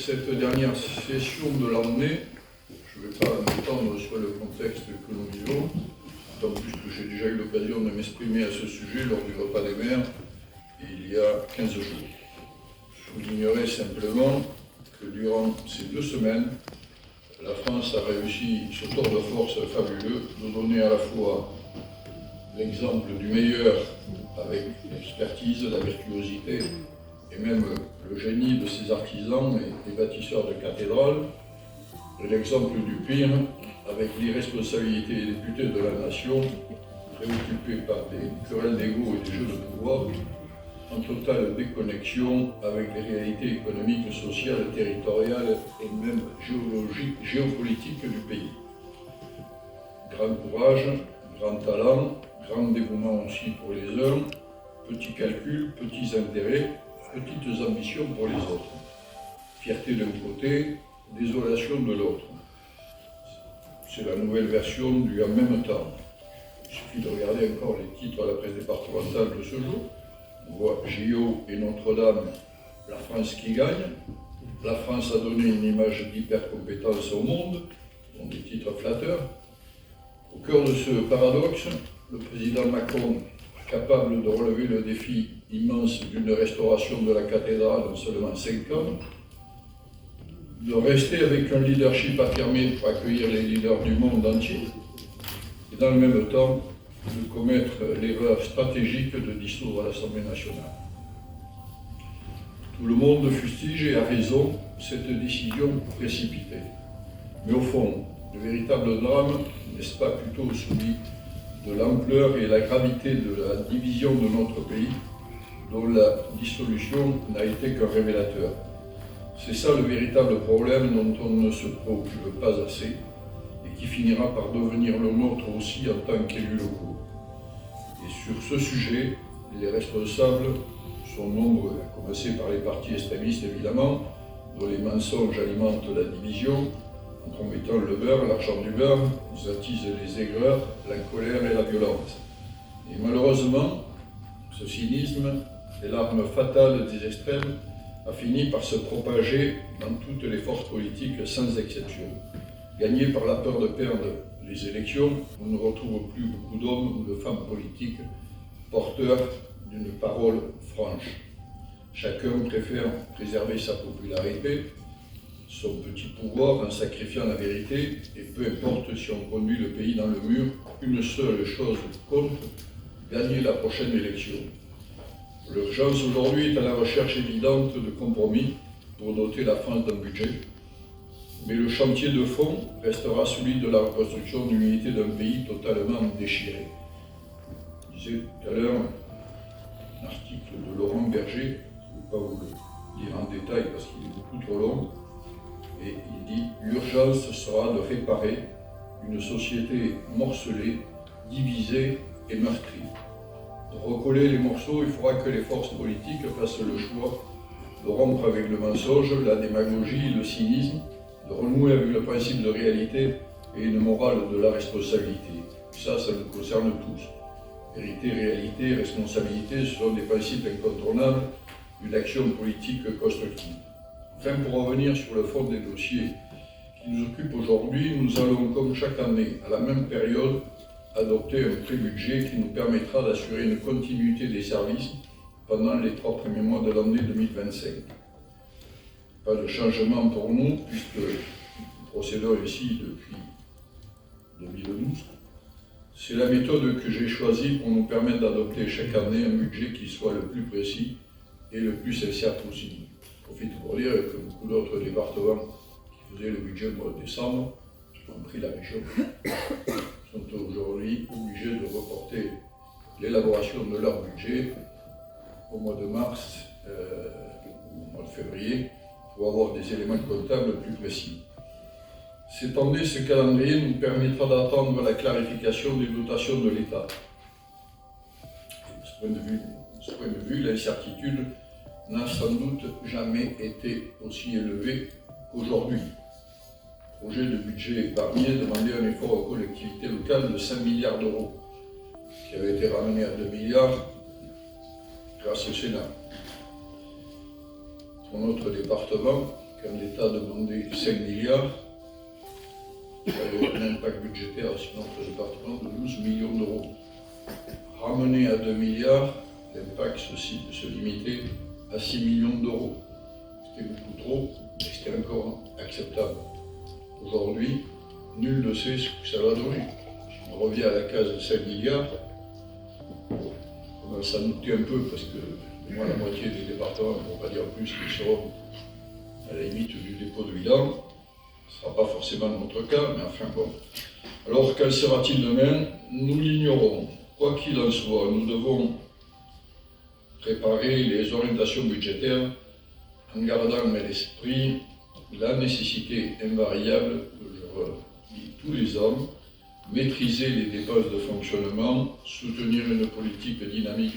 cette dernière session de l'année, je ne vais pas m'étendre sur le contexte que nous vivons, d'autant plus que j'ai déjà eu l'occasion de m'exprimer à ce sujet lors du repas des maires il y a 15 jours. Je soulignerai simplement que durant ces 2 semaines, la France a réussi ce tour de force fabuleux de donner à la fois l'exemple du meilleur avec l'expertise, la virtuosité et même le génie de ses artisans et des bâtisseurs de cathédrales, et l'exemple du pire avec l'irresponsabilité des députés de la nation préoccupés par des querelles d'ego et des jeux de pouvoir, en totale déconnexion avec les réalités économiques, sociales, territoriales et même géopolitiques du pays. Grand courage, grand talent, grand dévouement aussi pour les uns, petits calculs, petits intérêts, petites ambitions pour les autres. Fierté d'un côté, désolation de l'autre. C'est la nouvelle version du « en même temps ». Il suffit de regarder encore les titres à la presse départementale de ce jour. On voit JO et Notre-Dame, la France qui gagne. La France a donné une image d'hypercompétence au monde, donc des titres flatteurs. Au cœur de ce paradoxe, le président Macron, capable de relever le défi immense d'une restauration de la cathédrale en seulement 5 ans, de rester avec un leadership affirmé pour accueillir les leaders du monde entier, et dans le même temps, de commettre l'erreur stratégique de dissoudre l'Assemblée nationale. Tout le monde fustige, et à raison, cette décision précipitée. Mais au fond, le véritable drame, n'est-ce pas plutôt celui de l'ampleur et la gravité de la division de notre pays, dont la dissolution n'a été qu'un révélateur. C'est ça le véritable problème dont on ne se préoccupe pas assez et qui finira par devenir le nôtre aussi en tant qu'élus locaux. Et sur ce sujet, les responsables sont nombreux, à commencer par les partis extrémistes évidemment, dont les mensonges alimentent la division, en promettant le beurre, l'argent du beurre, ils attisent les aigreurs, la colère et la violence. Et malheureusement, ce cynisme est l'arme fatale des extrêmes, a fini par se propager dans toutes les forces politiques sans exception. Gagnés par la peur de perdre les élections, on ne retrouve plus beaucoup d'hommes ou de femmes politiques porteurs d'une parole franche. Chacun préfère préserver sa popularité, son petit pouvoir en sacrifiant la vérité, et peu importe si on conduit le pays dans le mur, une seule chose compte, gagner la prochaine élection. L'urgence aujourd'hui est à la recherche évidente de compromis pour doter la France d'un budget, mais le chantier de fond restera celui de la reconstruction d'une unité d'un pays totalement déchiré. Je disais tout à l'heure un article de Laurent Berger, je ne vais pas vous le lire en détail parce qu'il est beaucoup trop long, et il dit « L'urgence sera de réparer une société morcelée, divisée et meurtrie. De recoller les morceaux, il faudra que les forces politiques fassent le choix de rompre avec le mensonge, la démagogie, le cynisme, de renouer avec le principe de réalité et une morale de la responsabilité. Ça nous concerne tous. Vérité, réalité, responsabilité, ce sont des principes incontournables d'une action politique constructive. Enfin, pour revenir sur le fond des dossiers qui nous occupent aujourd'hui, nous allons, comme chaque année, à la même période, adopter un pré-budget qui nous permettra d'assurer une continuité des services pendant les 3 premiers mois de l'année 2025. Pas de changement pour nous, puisque nous procédons ici depuis 2012. C'est la méthode que j'ai choisie pour nous permettre d'adopter chaque année un budget qui soit le plus précis et le plus sincère possible. Je profite pour dire que beaucoup d'autres départements qui faisaient le budget au mois de décembre, y compris la région, sont aujourd'hui obligés de reporter l'élaboration de leur budget au mois de mars ou au mois de février pour avoir des éléments comptables plus précis. Cette année, ce calendrier nous permettra d'attendre la clarification des dotations de l'État. De ce point de vue, l'incertitude n'a sans doute jamais été aussi élevée qu'aujourd'hui. Le projet de budget Barnier demandait un effort aux collectivités locales de 5 milliards d'euros, qui avait été ramené à 2 milliards grâce au Sénat. Pour notre département, quand l'État demandait 5 milliards, il y avait un impact budgétaire sur notre département de 12 millions d'euros. Ramené à 2 milliards, l'impact se limitait à 6 millions d'euros. C'était beaucoup trop, mais c'était encore acceptable. Aujourd'hui, nul ne sait ce que ça va donner. Si on revient à la case de 5 milliards, on va s'en douter un peu parce que moi, la moitié des départements, pour ne pas dire plus, qui seront à la limite du dépôt de bilan. Ce ne sera pas forcément notre cas, mais enfin bon. Alors, qu'en sera-t-il demain? Nous l'ignorons. Quoi qu'il en soit, nous devons préparer les orientations budgétaires en gardant à l'esprit la nécessité invariable, que je redis tous les ans, maîtriser les dépenses de fonctionnement, soutenir une politique dynamique